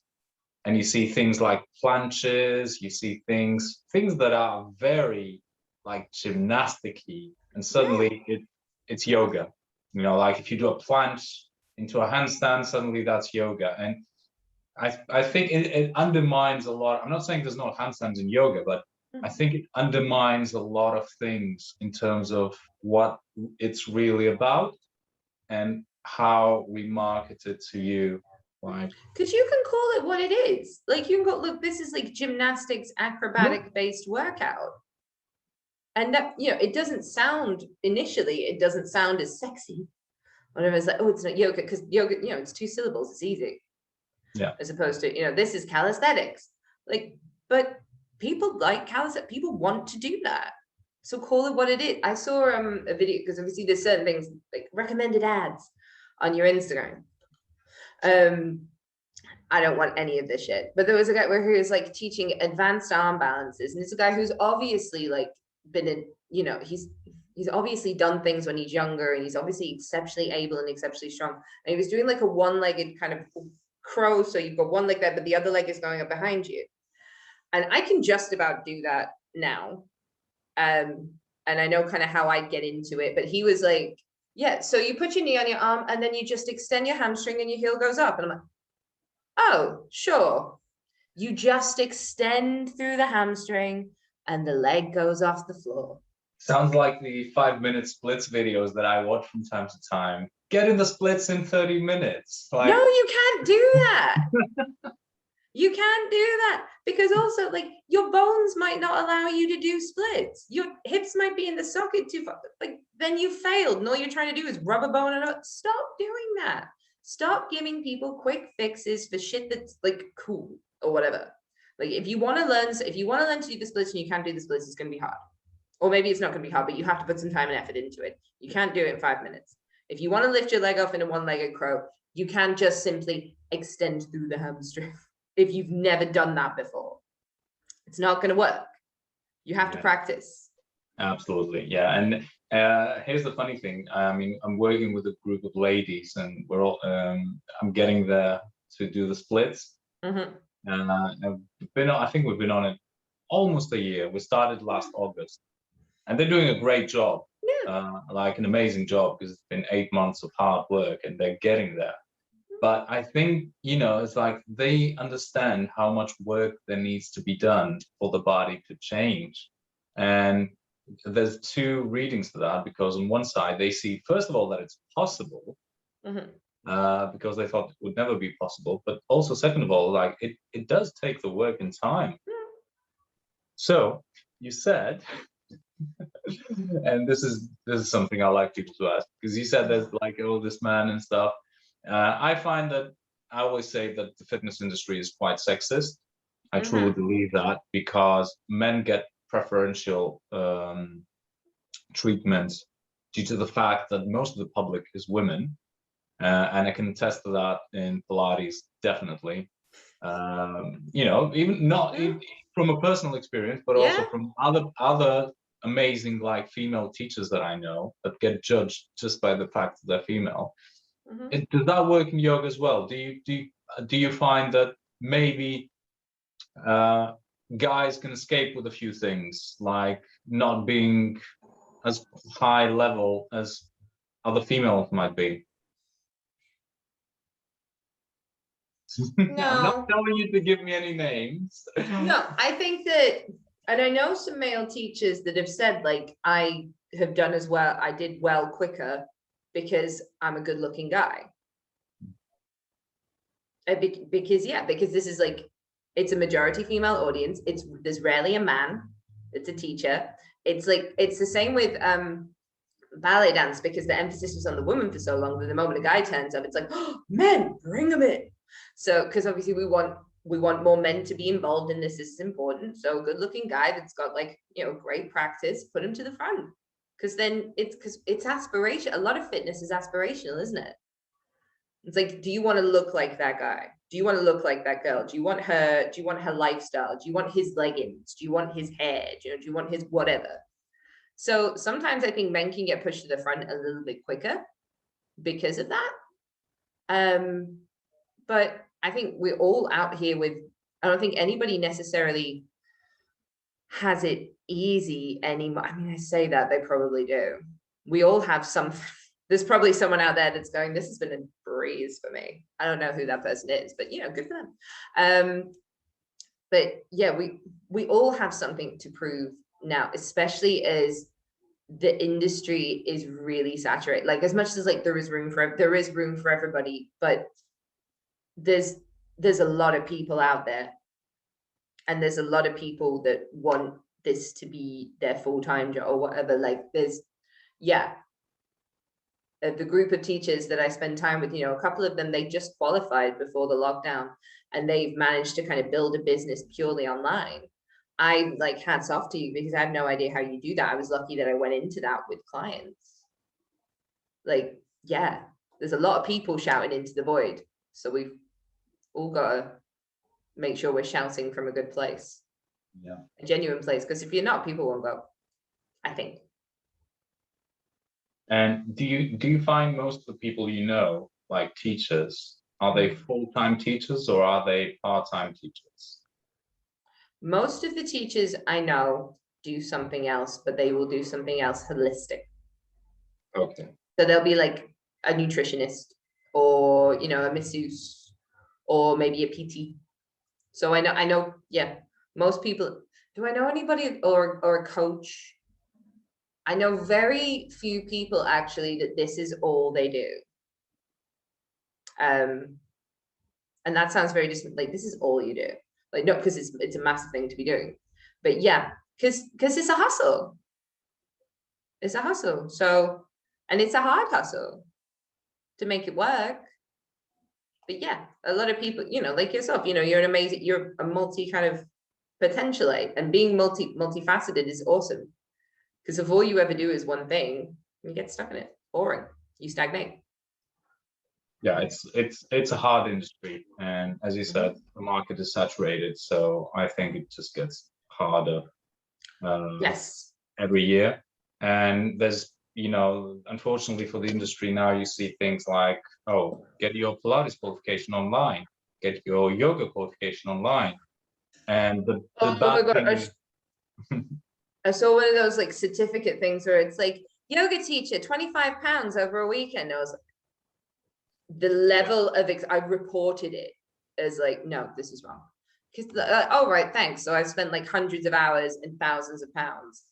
And you see things like planches, you see things that are very like gymnastic-y, and suddenly it's yoga. You know, like if you do a planche into a handstand, suddenly that's yoga. And I think it undermines a lot. I'm not saying there's no handstands in yoga, but I think it undermines a lot of things in terms of what it's really about and how we market it to you. Like,
because you can call it what it is. Like you can go, look, this is like gymnastics, acrobatic based workout. And that, you know, it doesn't sound initially, it doesn't sound as sexy. Whenever it's like, oh, it's not yoga, because yoga, you know, it's 2 syllables, it's easy.
yeah.
As opposed to, you know, this is calisthenics. Like, but people like calisthenics, people want to do that. So call it what it is. I saw a video, because obviously there's certain things like recommended ads on your Instagram. I don't want any of this shit. But there was a guy where he was like teaching advanced arm balances, and it's a guy who's obviously like been in, you know, he's obviously done things when he's younger, and he's obviously exceptionally able and exceptionally strong. And he was doing like a one-legged kind of crow, so you've got one leg there, but the other leg is going up behind you. And I can just about do that now. And I know kind of how I'd get into it, but he was like, yeah, so you put your knee on your arm and then you just extend your hamstring and your heel goes up. And I'm like, oh, sure. You just extend through the hamstring and the leg goes off the floor.
Sounds like the 5-minute splits videos that I watch from time to time. Get in the splits in 30 minutes. Like,
no, you can't do that. You can't do that, because also like your bones might not allow you to do splits. Your hips might be in the socket too far. Like then you failed. And all you're trying to do is rub a bone and stop doing that. Stop giving people quick fixes for shit that's like cool or whatever. Like if you want to learn to do the splits and you can't do the splits, it's going to be hard. Or maybe it's not going to be hard, but you have to put some time and effort into it. You can't do it in 5 minutes. If you want to lift your leg off in a one-legged crow, you can't just simply extend through the hamstring. If you've never done that before, it's not going to work. You have to practice.
Absolutely. Yeah. And here's the funny thing. I mean, I'm working with a group of ladies, and we're all, I'm getting there to do the splits. And I think we've been on it almost a year. We started last August, and they're doing a great job, like an amazing job, because it's been 8 months of hard work and they're getting there. But I think, you know, it's like they understand how much work there needs to be done for the body to change. And there's 2 readings to that, because on one side they see, first of all, that it's possible, because they thought it would never be possible. But also, second of all, like it does take the work and time. So you said, and this is something I like people to ask, because you said there's like, oh, this man and stuff. I find that I always say that the fitness industry is quite sexist. I truly believe that, because men get preferential treatment due to the fact that most of the public is women, and I can attest to that in Pilates, definitely. You know, even not even from a personal experience, but also from other amazing like female teachers that I know that get judged just by the fact that they're female. Does that work in yoga as well? Do you find that maybe guys can escape with a few things, like not being as high level as other females might be? I'm not
No,
telling you to give me any names.
no, I think that, and I know some male teachers that have said, like, I have done as well, I did well quicker because I'm a good looking guy. Because this is like, it's a majority female audience. There's rarely a man that's a teacher. It's like, it's the same with ballet dance, because the emphasis was on the woman for so long that the moment a guy turns up, it's like, oh, men, bring them in. So, because obviously we want more men to be involved in this. This is important. So, good looking guy that's got, like, you know, great practice, put him to the front, because then it's aspiration. A lot of fitness is aspirational, isn't it? It's like, do you want to look like that guy? Do you want to look like that girl? Do you want her lifestyle? Do you want his leggings? Do you want his hair? Do you want his whatever? So sometimes I think men can get pushed to the front a little bit quicker because of that. But I think we're all out here with, I don't think anybody necessarily has it easy anymore. I mean, I say that, they probably do. We all have some, there's probably someone out there that's going, this has been a breeze for me. I don't know who that person is, but, you know, good for them. But yeah, we all have something to prove now, especially as the industry is really saturated. Like, as much as like there is room for everybody, but there's a lot of people out there, and there's a lot of people that want this to be their full-time job or whatever. Like, there's, yeah, the group of teachers that I spend time with, you know, a couple of them, they just qualified before the lockdown, and they've managed to kind of build a business purely online. I, like, hats off to you, because I have no idea how you do that. I was lucky that I went into that with clients. Like, yeah, there's a lot of people shouting into the void. So we've all got to make sure we're shouting from a good place.
Yeah.
A genuine place. Because if you're not, people won't go, I think.
And do you find most of the people you know, like teachers, are they full-time teachers or are they part-time teachers?
Most of the teachers I know do something else, but they will do something else holistic.
Okay.
So they'll be like a nutritionist, or, you know, a masseuse, or maybe a PT. So I know, yeah, most people. Do I know anybody or a coach? I know very few people actually that this is all they do. And that sounds very distant. Like, this is all you do. Like, no, because it's a massive thing to be doing. But yeah, because it's a hustle. It's a hustle. So, and it's a hard hustle to make it work. But yeah, a lot of people, you know, like yourself, you know, you're a multi kind of potentialite, and being multifaceted is awesome. Because if all you ever do is one thing, you get stuck in it. Boring. You stagnate.
Yeah, it's a hard industry, and as you said, the market is saturated. So I think it just gets harder.
Yes.
Every year. And there's, you know, unfortunately for the industry now, you see things like, oh, get your Pilates qualification online, get your yoga qualification online. And the
Oh
bad
my
thing
God.
is,
I saw one of those like certificate things where it's like, yoga teacher, £25 over a weekend. I was like, the level of I reported it as like, no, this is wrong. Because oh right, thanks. So I've spent like hundreds of hours and thousands of pounds.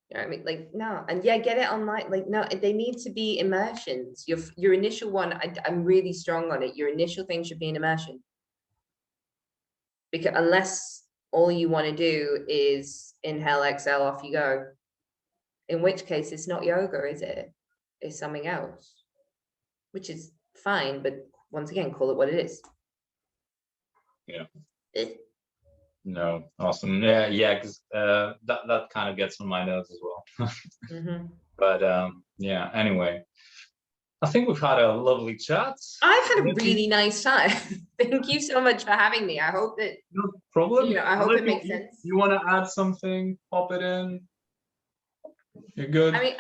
You know what I mean? Like, no. And yeah, get it online. Like, no, they need to be immersions. Your initial one, I'm really strong on it. Your initial thing should be an immersion. Because unless all you want to do is inhale, exhale, off you go. In which case it's not yoga, is it? It's something else. Which is fine, but once again, call it what it is.
yeah. No, awesome. Yeah, because that kind of gets on my nerves as well. But yeah, anyway. I think we've had a lovely chat.
I've had a really nice time. Thank you so much for having me. I hope that,
No problem.
I hope it makes sense.
You want to add something? Pop it in. You're good.
I mean,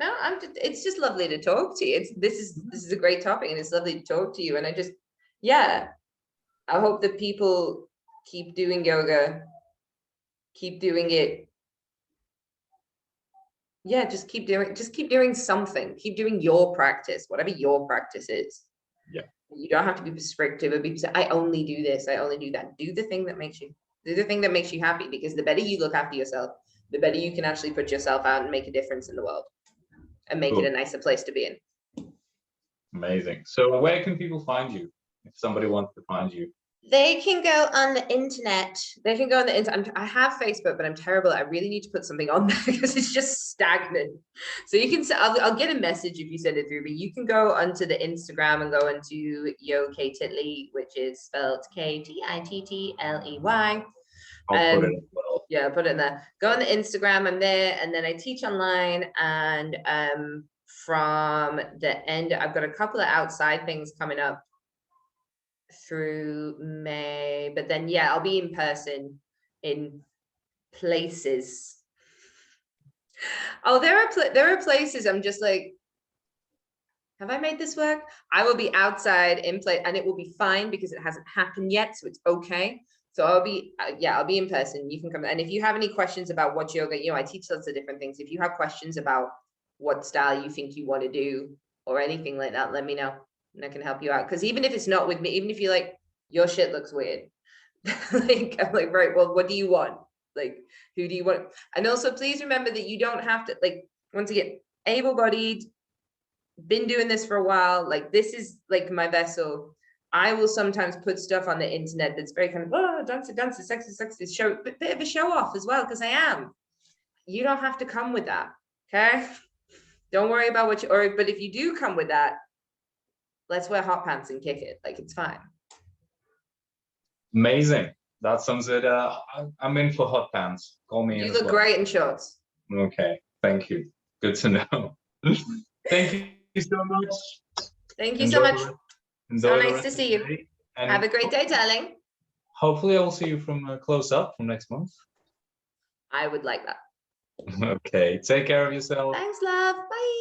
I'm just, it's just lovely to talk to you. This is a great topic, and it's lovely to talk to you. And I hope that people keep doing yoga, keep doing it. Yeah, just keep doing something. Keep doing your practice, whatever your practice is.
Yeah.
You don't have to be prescriptive or be, I only do this, I only do that. Do the thing that makes you happy, because the better you look after yourself, the better you can actually put yourself out and make a difference in the world and make it a nicer place to be in.
Amazing. So where can people find you if somebody wants to find you?
They can go on the internet. I have Facebook, but I'm terrible. I really need to put something on there because it's just stagnant. So you can, I'll get a message if you send it through, but you can go onto the Instagram and go into Kate Tittley, which is spelled Kittley.
I'll put it as well.
Yeah, I'll put it in there. Go on the Instagram, I'm there, and then I teach online. And from the end, I've got a couple of outside things coming up through May, but then I'll be in person in places. Oh, there are places I'm just like, have I made this work? I will be outside in place, and it will be fine because it hasn't happened yet, so it's okay. So I'll be in person. You can come, and if you have any questions about what yoga, I teach lots of different things. If you have questions about what style you think you want to do or anything like that, let me know. And I can help you out. Because even if it's not with me, even if you're like, your shit looks weird, like, I'm like, right, well, what do you want? Like, who do you want? And also, please remember that you don't have to, like, once again, able-bodied, been doing this for a while, like, this is like my vessel. I will sometimes put stuff on the internet that's very kind of, dancer, sexy, show, bit of a show off as well, because I am. You don't have to come with that, okay? Don't worry about what but if you do come with that, let's wear hot pants and kick it. Like, it's fine.
Amazing. That sums it. I'm in for hot pants. Call me.
You look great in shorts.
Okay. Thank you. Good to know. Thank you so much.
Thank you so much. So nice to see you.
And
have a great day, darling.
Hopefully I will see you from close up from next month.
I would like that.
Okay. Take care of yourself.
Thanks, love. Bye.